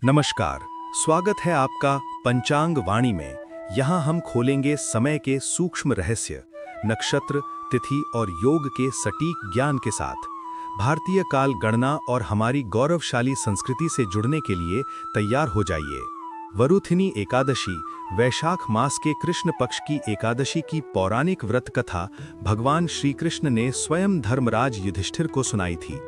नमस्कार, स्वागत है आपका पंचांग वाणी में। यहाँ हम खोलेंगे समय के सूक्ष्म रहस्य, नक्षत्र, तिथि और योग के सटीक ज्ञान के साथ। भारतीय काल गणना और हमारी गौरवशाली संस्कृति से जुड़ने के लिए तैयार हो जाइए। वरुथिनी एकादशी, वैशाख मास के कृष्ण पक्ष की एकादशी की पौराणिक व्रत कथा भगवान श्री कृष्ण ने स्वयं धर्मराज युधिष्ठिर को सुनाई थी।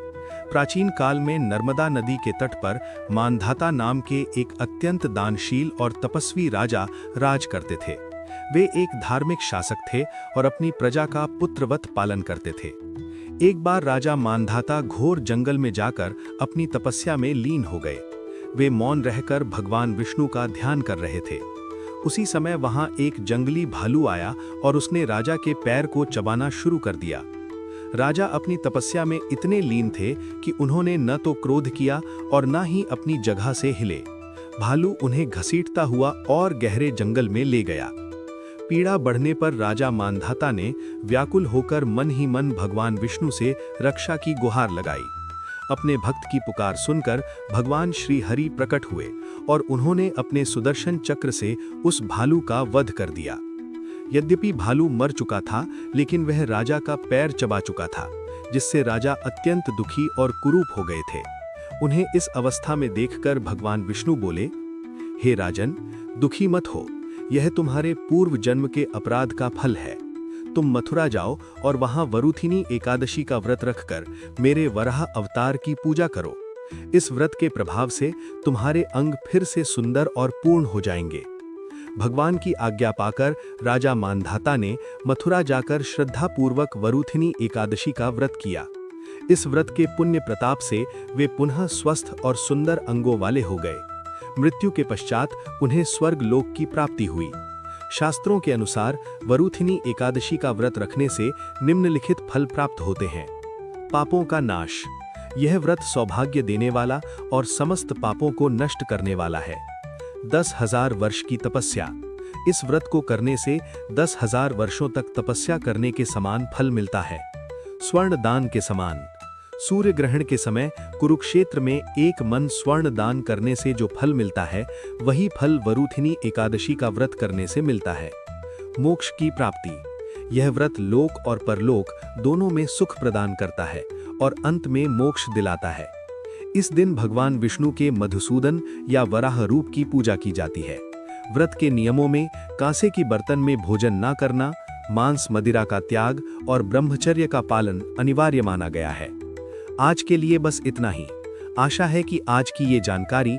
प्राचीन काल में नर्मदा नदी के तट पर मानधाता नाम के एक अत्यंत दानशील और तपस्वी राजा राज करते थे। वे एक धार्मिक शासक थे और अपनी प्रजा का पुत्रवत पालन करते थे। एक बार राजा मानधाता घोर जंगल में जाकर अपनी तपस्या में लीन हो गए। वे मौन रहकर भगवान विष्णु का ध्यान कर रहे थे। उसी समय वहां एक जंगली भालू आया और उसने राजा के पैर को चबाना शुरू कर दिया। राजा अपनी तपस्या में इतने लीन थे कि उन्होंने न तो क्रोध किया और न ही अपनी जगह से हिले। भालू उन्हें घसीटता हुआ और गहरे जंगल में ले गया। पीड़ा बढ़ने पर राजा मानधाता ने व्याकुल होकर मन ही मन भगवान विष्णु से रक्षा की गुहार लगाई। अपने भक्त की पुकार सुनकर भगवान श्री हरि प्रकट हुए और उन्होंने अपने सुदर्शन चक्र से उस भालू का वध कर दिया। यद्यपि भालू मर चुका था, लेकिन वह राजा का पैर चबा चुका था, जिससे राजा अत्यंत दुखी और कुरूप हो गए थे। उन्हें इस अवस्था में देखकर भगवान विष्णु बोले, हे राजन, दुखी मत हो, यह तुम्हारे पूर्व जन्म के अपराध का फल है। तुम मथुरा जाओ और वहां वरुथिनी एकादशी का व्रत रखकर मेरे वराह अवतार की पूजा करो। इस व्रत के प्रभाव से तुम्हारे अंग फिर से सुंदर और पूर्ण हो जाएंगे। भगवान की आज्ञा पाकर राजा मानधाता ने मथुरा जाकर श्रद्धापूर्वक वरुथिनी एकादशी का व्रत किया। इस व्रत के पुण्य प्रताप से वे पुनः स्वस्थ और सुंदर अंगों वाले हो गए। मृत्यु के पश्चात उन्हें स्वर्ग लोक की प्राप्ति हुई। शास्त्रों के अनुसार वरुथिनी एकादशी का व्रत रखने से निम्नलिखित फल प्राप्त होते हैं। पापों का नाश, यह व्रत सौभाग्य देने वाला और समस्त पापों को नष्ट करने वाला है। 10,000 वर्ष की तपस्या, इस व्रत को करने से 10,000 वर्षों तक तपस्या करने के समान फल मिलता है। स्वर्ण दान के समान, सूर्य ग्रहण के समय कुरुक्षेत्र में एक मन स्वर्ण दान करने से जो फल मिलता है, वही फल वरुथिनी एकादशी का व्रत करने से मिलता है। मोक्ष की प्राप्ति, यह व्रत लोक और परलोक दोनों में सुख प्रदान करता है और अंत में मोक्ष दिलाता है। इस दिन भगवान विष्णु के मधुसूदन या वराह रूप की पूजा की जाती है। व्रत के नियमों में कांसे की बर्तन में भोजन न करना, मांस मदिरा का त्याग और ब्रह्मचर्य का पालन अनिवार्य माना गया है। आज के लिए बस इतना ही। आशा है कि आज की ये जानकारी